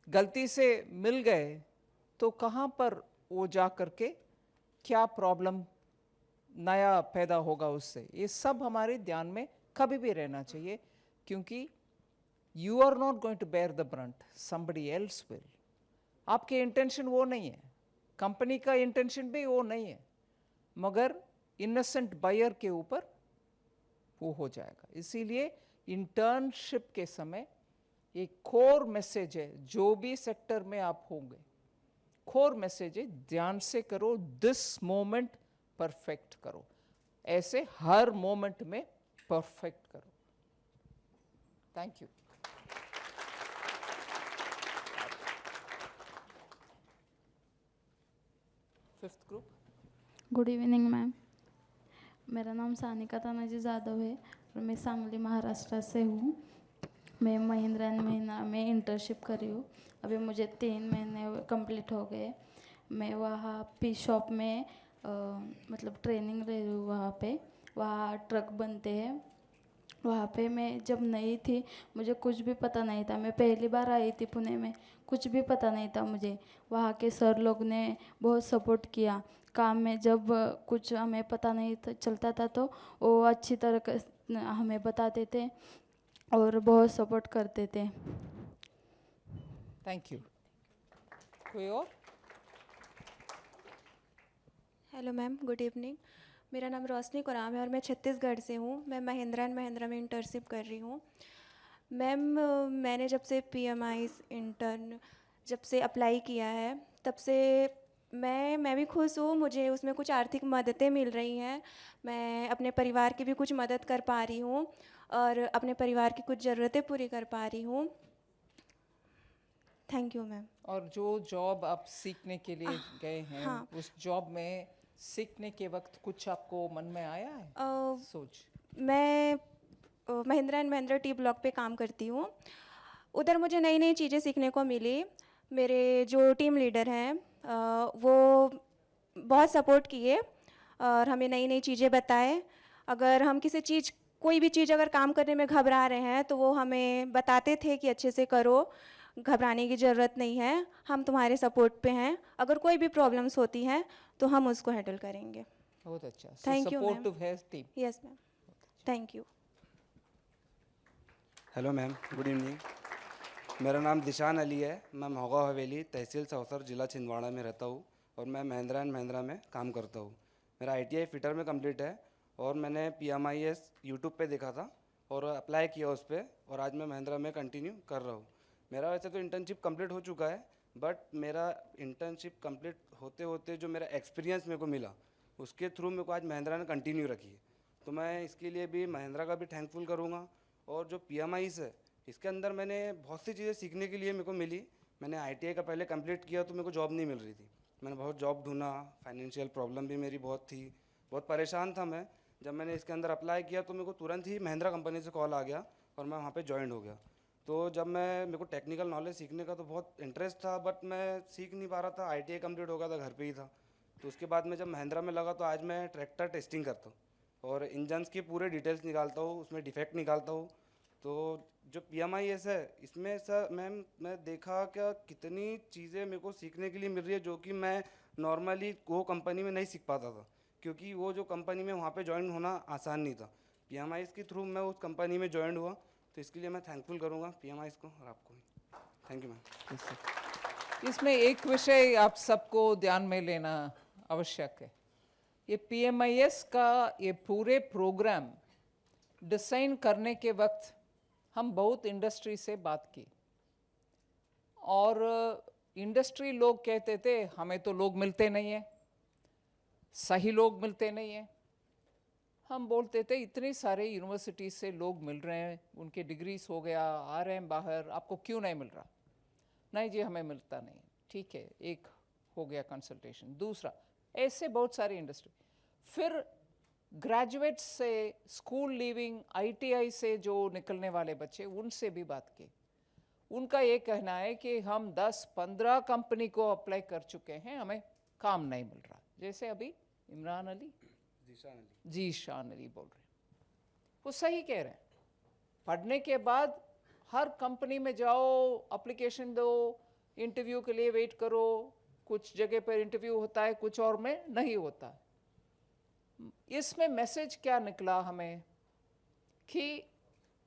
गलती से मिल गए तो कहाँ पर वो जा करके क्या प्रॉब्लम नया पैदा होगा उससे, ये सब हमारे ध्यान में कभी भी रहना चाहिए, क्योंकि you are not going to bear the brunt, somebody else will. आपके इंटेंशन वो नहीं है, कंपनी का इंटेंशन भी वो नहीं है, मगर इनोसेंट बायर के ऊपर वो हो जाएगा। इसीलिए इंटर्नशिप के समय एक कोर मैसेज है, जो भी सेक्टर में आप होंगे, कोर मैसेज है, ध्यान से करो, दिस मोमेंट परफेक्ट करो, ऐसे हर मोमेंट में परफेक्ट करो। Thank you. Fifth group. Good evening ma'am, मेरा नाम सानिका तानाजी जाधव है और मैं सांगली महाराष्ट्र से हूँ। मैं महिंद्रा एंड महिंद्रा में इंटर्नशिप कर रही हूँ। अभी मुझे 3 महीने कंप्लीट हो गए। मैं वहाँ पी शॉप में मतलब ट्रेनिंग ले रही हूँ। वहाँ ट्रक बनते हैं। वहाँ पे मैं जब नई थी, मुझे कुछ भी पता नहीं था। मैं पहली बार आई थी पुणे में, कुछ भी पता नहीं था मुझे। वहाँ के सर लोग ने बहुत सपोर्ट किया काम में। जब कुछ हमें पता नहीं चलता था तो वो अच्छी तरह हमें बताते थे और बहुत सपोर्ट करते थे। Thank you. कोई और? Hello ma'am, good evening. मेरा नाम रोशनी कुराम है और मैं छत्तीसगढ़ से हूँ। मैं महिंद्रा एंड महिंद्रा में इंटर्नशिप कर रही हूँ। मैम, मैंने जब से PMI इंटर्न जब से अप्लाई किया है, तब से मैं भी खुश हूँ। मुझे उसमें कुछ आर्थिक मददें मिल रही हैं। मैं अपने परिवार की भी कुछ मदद कर पा रही हूँ और अपने परिवार की कुछ ज़रूरतें पूरी कर पा रही हूँ। Thank you ma'am. और जो जॉब आप सीखने के लिए गए हैं, हाँ। उस जॉब में सीखने के वक्त कुछ आपको मन में आया है सोच? मैं Mahindra and Mahindra T block पे काम करती हूँ। उधर मुझे नई नई चीज़ें सीखने को मिली। मेरे जो टीम लीडर हैं वो बहुत सपोर्ट किए और हमें नई नई चीज़ें बताए। अगर हम कोई भी चीज़ अगर काम करने में घबरा रहे हैं तो वो हमें बताते थे कि अच्छे से करो, घबराने की ज़रूरत नहीं है, हम तुम्हारे सपोर्ट पे हैं। अगर कोई भी प्रॉब्लम्स होती हैं तो हम उसको हैंडल करेंगे। बहुत अच्छा। Thank you ma'am. सपोर्टिव है team. Yes ma'am, thank you. Hello ma'am, good evening. मेरा नाम दिशान अली है। मैं मोगा हवेली, तहसील सौसर, जिला छिंदवाड़ा में रहता हूँ और मैं महिंद्रा एंड महिंद्रा में काम करता हूँ। मेरा ITI फिटर में कंप्लीट है और मैंने PMIS यूट्यूब पे देखा था और अप्लाई किया उस पर और आज मैं महिंद्रा में कंटिन्यू कर रहा हूँ। मेरा वैसे तो इंटर्नशिप कंप्लीट हो चुका है, बट मेरा इंटर्नशिप कंप्लीट होते होते जो मेरा एक्सपीरियंस मेरे को मिला, उसके थ्रू मेरे को आज महिंद्रा ने कंटिन्यू रखी है। तो मैं इसके लिए भी महिंद्रा का भी थैंकफुल करूँगा। और जो PMIS है, इसके अंदर मैंने बहुत सी चीज़ें सीखने के लिए मेरे को मिली। मैंने ITI का पहले कंप्लीट किया तो मेरे को जॉब नहीं मिल रही थी। मैंने बहुत जॉब ढूंढा, फाइनेंशियल प्रॉब्लम भी मेरी बहुत थी, बहुत परेशान था मैं। जब मैंने इसके अंदर अप्लाई किया तो मेरे को तुरंत ही महिंद्रा कंपनी से कॉल आ गया और मैं वहाँ पे ज्वाइन हो गया। तो जब मेरे को टेक्निकल नॉलेज सीखने का तो बहुत इंटरेस्ट था, बट मैं सीख नहीं पा रहा था। ITI कंप्लीट हो गया था, घर पे ही था। तो उसके बाद में जब महिंद्रा में लगा तो आज मैं ट्रैक्टर टेस्टिंग करता हूँ और इंजन्स की पूरे डिटेल्स निकालता हूँ, उसमें डिफेक्ट निकालता हूँ। तो जो PMIS है, इसमें सर मैम मैं देखा क्या कितनी चीज़ें मेरे को सीखने के लिए मिल रही है, जो कि मैं नॉर्मली वो कंपनी में नहीं सीख पाता था, क्योंकि वो जो कंपनी में वहाँ पे ज्वाइन होना आसान नहीं था। PMIS के थ्रू मैं उस कंपनी में ज्वाइन हुआ, तो इसके लिए मैं थैंकफुल करूँगा PMIS को और आपको भी। Thank you ma'am. इसमें एक विषय आप सबको ध्यान में लेना आवश्यक है। ये PMIS का ये पूरे प्रोग्राम डिज़ाइन करने के वक्त हम बहुत इंडस्ट्री से बात की और इंडस्ट्री लोग कहते थे हमें तो लोग मिलते नहीं हैं, सही लोग मिलते नहीं हैं। हम बोलते थे इतने सारे यूनिवर्सिटी से लोग मिल रहे हैं, उनके डिग्रीज हो गया, आ रहे हैं बाहर, आपको क्यों नहीं मिल रहा? नहीं जी, हमें मिलता नहीं। ठीक है, एक हो गया कंसल्टेशन। दूसरा, ऐसे बहुत सारी इंडस्ट्री। फिर ग्रेजुएट से, स्कूल लीविंग ITI से जो निकलने वाले बच्चे, उनसे भी बात की। उनका ये कहना है कि हम 10-15 कंपनी को अप्लाई कर चुके हैं, हमें काम नहीं मिल रहा। जैसे अभी इमरान अली, जीशान अली बोल रहे हैं, वो सही कह रहे हैं। पढ़ने के बाद हर कंपनी में जाओ, एप्लीकेशन दो, इंटरव्यू के लिए वेट करो। कुछ जगह पर इंटरव्यू होता है, कुछ और में नहीं होता। इसमें मैसेज क्या निकला हमें कि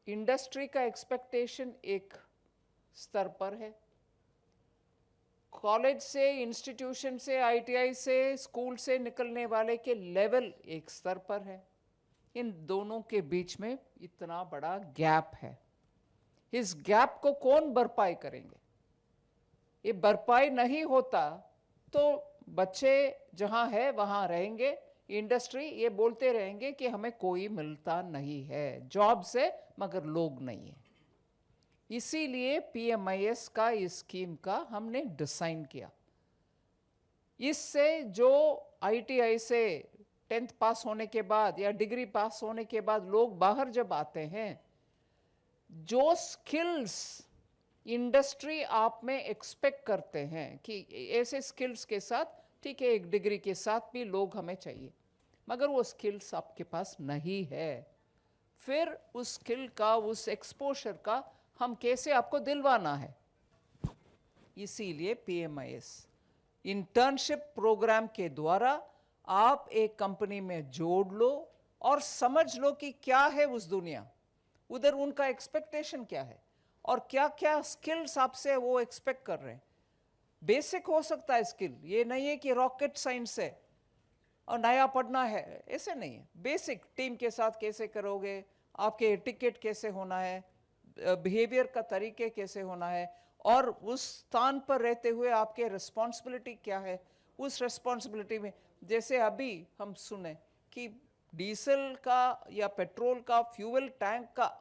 इंडस्ट्री का एक्सपेक्टेशन एक स्तर पर है, कॉलेज से, इंस्टीट्यूशन से, आईटीआई से, स्कूल से निकलने वाले के लेवल एक स्तर पर है। इन दोनों के बीच में इतना बड़ा गैप है। इस गैप को कौन भरपाई करेंगे? ये भरपाई नहीं होता तो बच्चे जहां है वहां रहेंगे, इंडस्ट्री ये बोलते रहेंगे कि हमें कोई मिलता नहीं है जॉब से, मगर लोग नहीं है। इसीलिए पीएमआईएस का इस स्कीम का हमने डिजाइन किया। इससे जो आईटीआई से 10th पास होने के बाद या डिग्री पास होने के बाद लोग बाहर जब आते हैं, जो स्किल्स इंडस्ट्री आप में एक्सपेक्ट करते हैं कि ऐसे स्किल्स के साथ, ठीक है एक डिग्री के साथ भी लोग हमें चाहिए, मगर वो स्किल्स आपके पास नहीं है, फिर उस स्किल का, उस एक्सपोजर का हम कैसे आपको दिलवाना है? इसीलिए पीएमआईएस इंटर्नशिप प्रोग्राम के द्वारा आप एक कंपनी में जोड़ लो और समझ लो कि क्या है उस दुनिया, उधर उनका एक्सपेक्टेशन क्या है और क्या क्या स्किल्स आपसे वो एक्सपेक्ट कर रहे हैं। बेसिक हो सकता है स्किल, ये नहीं है कि रॉकेट साइंस है और नया पढ़ना है, ऐसे नहीं है। बेसिक टीम के साथ कैसे करोगे, आपके एटिकेट कैसे होना है, बिहेवियर का तरीके कैसे होना है, और उस स्थान पर रहते हुए आपके रिस्पॉन्सिबिलिटी क्या है। उस रिस्पॉन्सिबिलिटी में जैसे अभी हम सुने कि डीजल का या पेट्रोल का फ्यूल टैंक का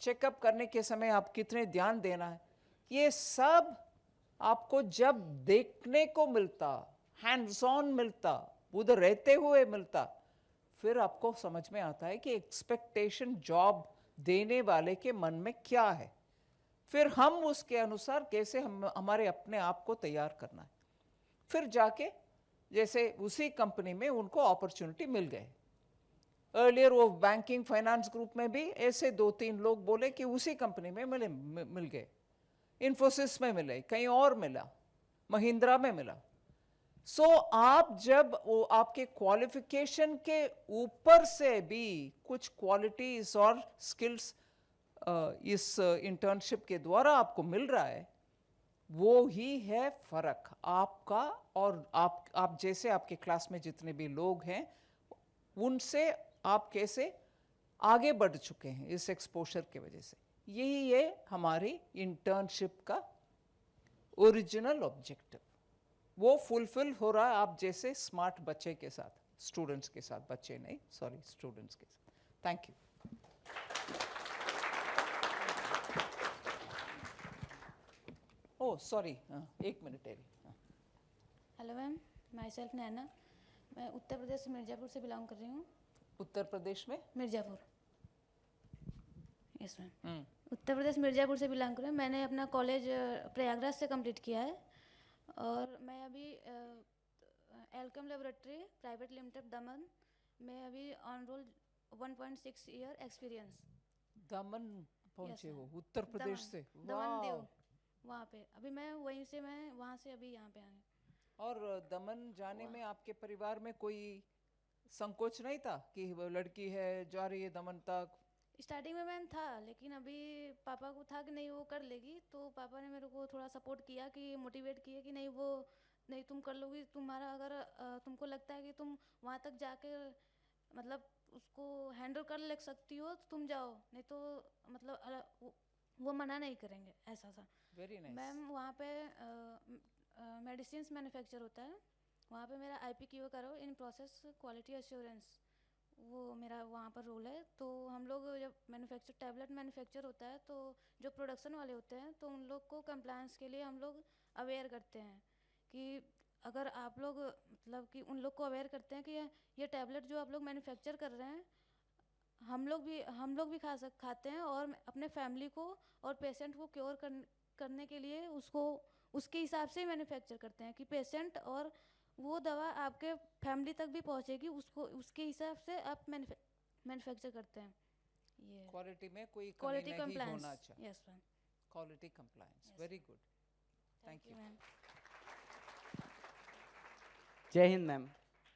चेकअप करने के समय आप कितने ध्यान देना है, ये सब आपको जब देखने को मिलता, हैंड्स ऑन मिलता, उधर रहते हुए मिलता, फिर आपको समझ में आता है कि एक्सपेक्टेशन जॉब देने वाले के मन में क्या है, फिर हम उसके अनुसार कैसे हम हमारे अपने आप को तैयार करना है। फिर जाके जैसे उसी कंपनी में उनको अपॉर्चुनिटी मिल गए। अर्लियर वो बैंकिंग फाइनेंस ग्रुप में भी ऐसे 2-3 लोग बोले कि उसी कंपनी में मिल गए, इन्फोसिस में मिले, कहीं और मिला, महिंद्रा में मिला। सो आप जब वो आपके क्वालिफिकेशन के ऊपर से भी कुछ क्वालिटीज और स्किल्स इस इंटर्नशिप के द्वारा आपको मिल रहा है, वो ही है फर्क आपका और आप जैसे आपके क्लास में जितने भी लोग हैं उनसे आप कैसे आगे बढ़ चुके हैं इस एक्सपोजर के वजह से। यही है हमारी इंटर्नशिप का ओरिजिनल ऑब्जेक्टिव, वो फुलफिल हो रहा है आप जैसे स्मार्ट बच्चे के साथ, स्टूडेंट्स के साथ, बच्चे नहीं सॉरी स्टूडेंट्स के साथ। Thank you. Oh sorry, 1 minute एरी। Hello ma'am, myself Naina, मैं उत्तर प्रदेश मिर्ज़ापुर से बिलोंग कर रही हूँ। उत्तर प्रदेश में मिर्ज़ापुर, यस मैम, उत्तर प्रदेश मिर्ज़ापुर से बिलोंग कर रही हूँ। मैंने अपना कॉलेज प्रयागराज से कंप्लीट किया है और मैं अभी एल्कम लेबोरेटरी प्राइवेट लिमिटेड दमन में अभी ऑन रोल 1.6 ईयर एक्सपीरियंस। दमन पहुंचे हो उत्तर प्रदेश से? दमन देव, वहाँ पे अभी मैं वहीं से, मैं वहाँ से अभी यहाँ पे आई। और दमन जाने में आपके परिवार में कोई संकोच नहीं था कि वो लड़की है जा रही है दमन तक? स्टार्टिंग में मैम था, लेकिन अभी पापा को था कि नहीं वो कर लेगी, तो पापा ने मेरे को थोड़ा सपोर्ट किया, कि मोटिवेट किया कि नहीं वो नहीं तुम कर लोगी, तुम्हारा अगर तुमको लगता है कि तुम वहाँ तक जाके मतलब उसको हैंडल कर ले सकती हो तो तुम जाओ, नहीं तो मतलब वो मना नहीं करेंगे, ऐसा सा। Very nice. मैम वहाँ पे मेडिसिन मैन्युफैक्चर होता है, वहाँ पे मेरा IPQA करो इन प्रोसेस क्वालिटी एश्योरेंस, वो मेरा वहाँ पर रोल है। तो हम लोग जब मैन्युफैक्चर टैबलेट मैन्युफैक्चर होता है तो जो प्रोडक्शन वाले होते हैं तो उन लोग को कंप्लायंस के लिए हम लोग अवेयर करते हैं कि अगर आप लोग मतलब कि उन लोग को अवेयर करते हैं कि ये टैबलेट जो आप लोग मैन्युफैक्चर कर रहे हैं हम लोग भी खाते हैं और अपने फैमिली को और पेशेंट को क्योर करने के लिए उसको उसके हिसाब से मैन्युफैक्चर करते हैं कि पेशेंट और वो दवा आपके फैमिली तक भी पहुंचेगी, उसको उसके हिसाब से आप मैन्युफैक्चर करते हैं। ये क्वालिटी में कोई कमी नहीं होना चाहिए। Yes ma'am, quality compliance, very good, thank you ma'am. जय हिंद मैम,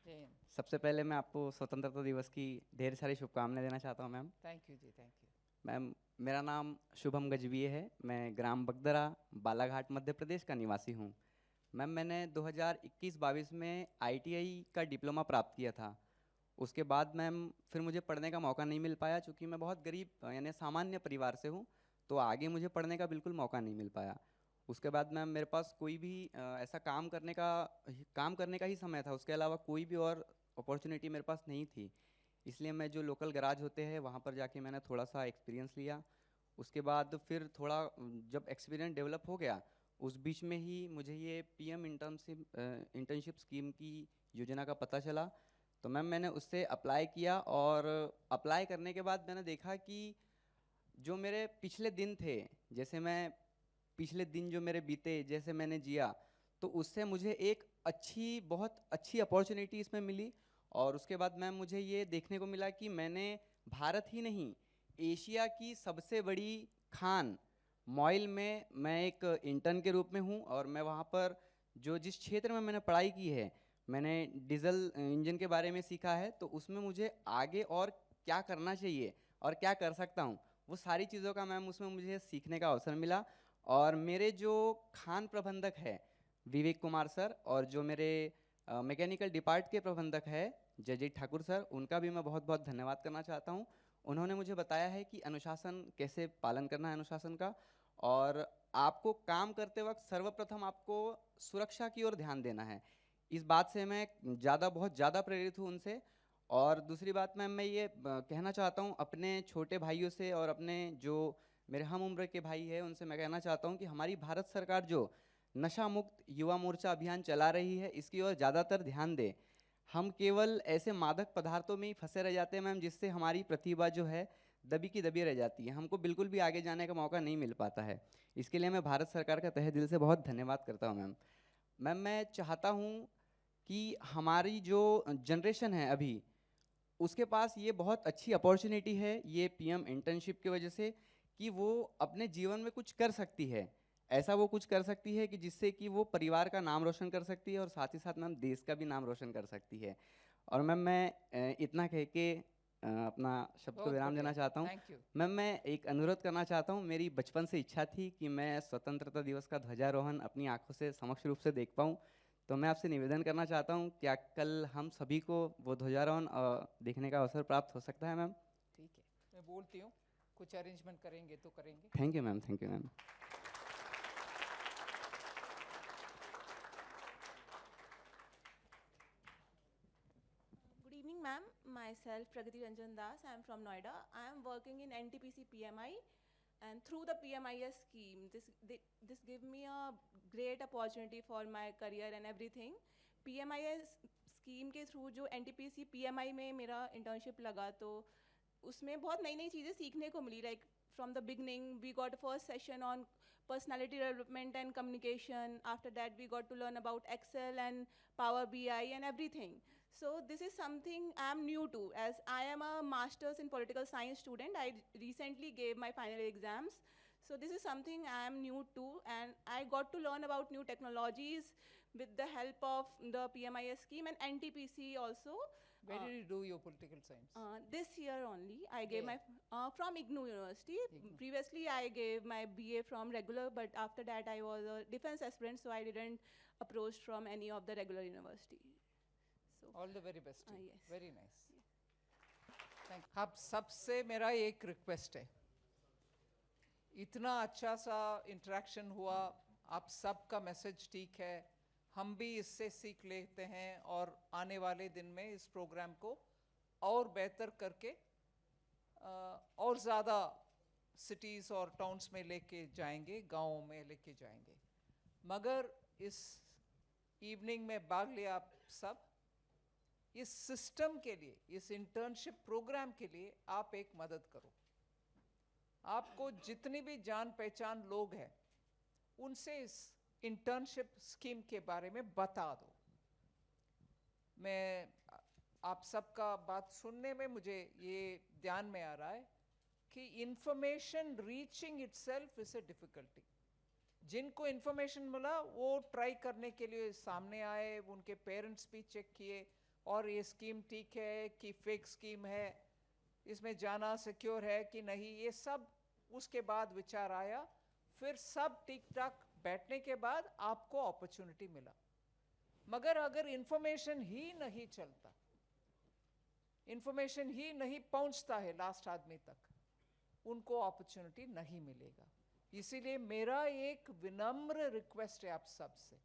सबसे पहले मैं आपको स्वतंत्रता दिवस की ढेर सारी शुभकामनाएं देना चाहता हूँ ma'am. Thank you ji, thank you. Ma'am, मेरा नाम शुभम गजबीये है। मैं ग्राम बगदरा, बालाघाट, मध्य प्रदेश का निवासी हूँ। मैम, मैंने 2021-22 में ITI का डिप्लोमा प्राप्त किया था। उसके बाद मैम फिर मुझे पढ़ने का मौका नहीं मिल पाया, चूँकि मैं बहुत गरीब यानी सामान्य परिवार से हूँ, तो आगे मुझे पढ़ने का बिल्कुल मौका नहीं मिल पाया। उसके बाद मैम मेरे पास कोई भी ऐसा काम करने का ही समय था, उसके अलावा कोई भी और अपॉर्चुनिटी मेरे पास नहीं थी। इसलिए मैं जो लोकल गराज होते हैं वहाँ पर जाके मैंने थोड़ा सा एक्सपीरियंस लिया। उसके बाद फिर थोड़ा जब एक्सपीरियंस डेवलप हो गया, उस बीच में ही मुझे ये PM इंटर्नशिप स्कीम की योजना का पता चला। तो मैम मैंने उससे अप्लाई किया, और अप्लाई करने के बाद मैंने देखा कि जो मेरे पिछले दिन थे, जैसे मैं पिछले दिन जो मेरे बीते, जैसे मैंने जिया, तो उससे मुझे एक बहुत अच्छी अपॉर्चुनिटी इसमें मिली। और उसके बाद मैम मुझे ये देखने को मिला कि मैंने भारत ही नहीं, एशिया की सबसे बड़ी खान मॉइल में मैं एक इंटर्न के रूप में हूँ। और मैं वहाँ पर जिस क्षेत्र में मैंने पढ़ाई की है, मैंने डीजल इंजन के बारे में सीखा है, तो उसमें मुझे आगे और क्या करना चाहिए और क्या कर सकता हूँ, वो सारी चीज़ों का मैम उसमें मुझे सीखने का अवसर मिला। और मेरे जो खान प्रबंधक है विवेक कुमार सर, और जो मेरे मैकेनिकल डिपार्ट के प्रबंधक है जयजीत ठाकुर सर, उनका भी मैं बहुत बहुत धन्यवाद करना चाहता हूँ। उन्होंने मुझे बताया है कि अनुशासन कैसे पालन करना है अनुशासन का, और आपको काम करते वक्त सर्वप्रथम आपको सुरक्षा की ओर ध्यान देना है। इस बात से मैं बहुत ज़्यादा प्रेरित हूँ उनसे। और दूसरी बात मैम मैं ये कहना चाहता हूँ अपने छोटे भाइयों से, और अपने जो मेरे हम उम्र के भाई हैं उनसे मैं कहना चाहता हूँ कि हमारी भारत सरकार जो नशा मुक्त युवा मोर्चा अभियान चला रही है, इसकी ओर ज़्यादातर ध्यान दे। हम केवल ऐसे मादक पदार्थों में ही फंसे रह जाते हैं मैम, जिससे हमारी प्रतिभा जो है दबी की दबी रह जाती है, हमको बिल्कुल भी आगे जाने का मौका नहीं मिल पाता है। इसके लिए मैं भारत सरकार का तहे दिल से बहुत धन्यवाद करता हूँ मैम। मैं चाहता हूँ कि हमारी जो जनरेशन है अभी, उसके पास ये बहुत अच्छी अपॉर्चुनिटी है ये PM इंटर्नशिप की वजह से, कि वो अपने जीवन में कुछ कर सकती है। ऐसा वो कुछ कर सकती है कि जिससे कि वो परिवार का नाम रोशन कर सकती है, और साथ ही साथ मैम देश का भी नाम रोशन कर सकती है। और मैम मैं इतना कह के अपना शब्द को विराम देना चाहता हूँ। मैम मैं एक अनुरोध करना चाहता हूँ, मेरी बचपन से इच्छा थी कि मैं स्वतंत्रता दिवस का ध्वजारोहण अपनी आंखों से समक्ष रूप से देख पाऊँ। तो मैं आपसे निवेदन करना चाहता हूँ, क्या कल हम सभी को वो ध्वजारोहण देखने का अवसर प्राप्त हो सकता है मैम? ठीक है, मैं बोलती हूँ, कुछ अरेंजमेंट करेंगे तो करेंगे। Thank you ma'am, thank you ma'am. Good evening, ma'am. Myself, Pragati Ranjan Das. I am from Noida. I am working in NTPC PMI, and through the PMIS scheme, this give me a great opportunity for my career and everything. PMIS scheme के through जो NTPC PMI में मेरा internship लगा, तो उसमें बहुत नई नई चीज़ें सीखने को मिली। Like from the beginning, we got a first session on personality development and communication. After that, we got to learn about Excel and Power BI and everything. So this is something I am new to, as I am a master's in political science student. I recently gave my final exams. So this is something I am new to, and I got to learn about new technologies with the help of the PMIS scheme and NTPC also. Where did you do your political science? This year only. I gave my from IGNOU University. Previously, I gave my BA from regular, but after that, I was a defense aspirant, so I didn't approach from any of the regular university. So All the very best. Yes. Very nice. Thank you. आप सबसे मेरा एक रिक्वेस्ट है, इतना अच्छा सा इंटरेक्शन हुआ, आप सबका मैसेज ठीक है, हम भी इससे सीख लेते हैं, और आने वाले दिन में इस प्रोग्राम को और बेहतर करके और ज़्यादा सिटीज़ और टाउन्स में लेके जाएंगे, गाँवों में लेके जाएंगे। मगर इस इवनिंग में भाग लिया आप सब, इस सिस्टम के लिए, इस इंटर्नशिप प्रोग्राम के लिए आप एक मदद करो। आपको जितनी भी जान पहचान लोग हैं, उनसे इस इंटर्नशिप स्कीम के बारे में बता दो। मैं आप सबका बात सुनने में मुझे ये ध्यान में आ रहा है कि information reaching itself is a difficulty. जिनको इंफॉर्मेशन मिला वो ट्राई करने के लिए सामने आए, उनके पेरेंट्स भी चेक किए, और ये स्कीम ठीक है कि फेक स्कीम है, इसमें जाना सिक्योर है कि नहीं, ये सब उसके बाद विचार आया। फिर सब ठीक ठाक बैठने के बाद आपको अपॉर्चुनिटी मिला। मगर अगर इंफॉर्मेशन ही नहीं चलता, इंफॉर्मेशन ही नहीं पहुंचता है लास्ट आदमी तक, उनको अपॉर्चुनिटी नहीं मिलेगा। इसीलिए मेरा एक विनम्र रिक्वेस्ट है आप सबसे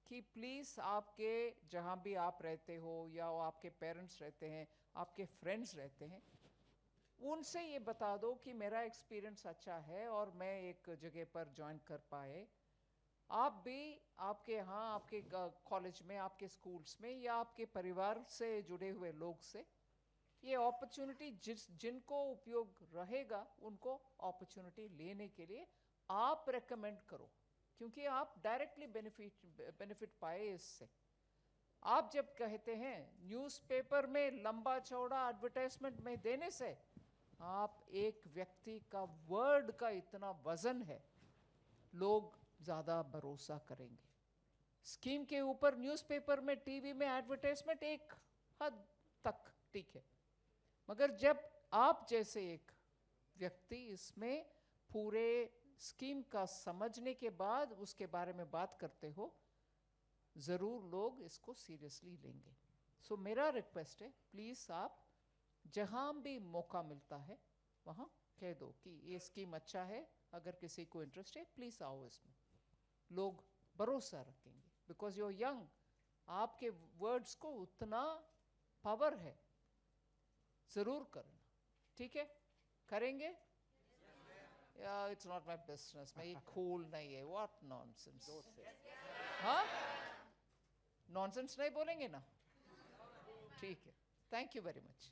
कि प्लीज़ आपके जहाँ भी आप रहते हो या आपके पेरेंट्स रहते हैं, आपके फ्रेंड्स रहते हैं, उनसे ये बता दो कि मेरा एक्सपीरियंस अच्छा है और मैं एक जगह पर ज्वाइन कर पाए। आप भी आपके यहाँ, आपके कॉलेज में, आपके स्कूल्स में या आपके परिवार से जुड़े हुए लोग से ये अपॉर्चुनिटी जिनको उपयोग रहेगा उनको अपॉर्चुनिटी लेने के लिए आप रेकमेंड करो, क्योंकि आप डायरेक्टली बेनिफिट पाए इससे। आप जब कहते हैं न्यूज़पेपर में लंबा चौड़ा एडवर्टाइजमेंट में देने से, आप एक व्यक्ति का वर्ड का इतना वजन है, लोग ज़्यादा भरोसा करेंगे। स्कीम के ऊपर न्यूज़पेपर में, टीवी में एडवर्टाइजमेंट एक हद तक ठीक है, मगर जब आप जैसे एक व्यक्ति इसमें पूरे स्कीम का समझने के बाद उसके बारे में बात करते हो, ज़रूर लोग इसको सीरियसली लेंगे। सो मेरा रिक्वेस्ट है, प्लीज़ आप जहाँ भी मौका मिलता है वहाँ कह दो कि ये स्कीम अच्छा है, अगर किसी को इंटरेस्ट है प्लीज़ आओ इसमें। लोग भरोसा रखेंगे, बिकॉज यू आर यंग, आपके वर्ड्स को उतना पावर है। ज़रूर करना, ठीक है? करेंगे? इट्स नॉट माई बिजनेस, मैं ये कूल नहीं है। What nonsense. हाँ, नॉनसेंस नहीं बोलेंगे ना? ठीक है, थैंक यू वेरी मच।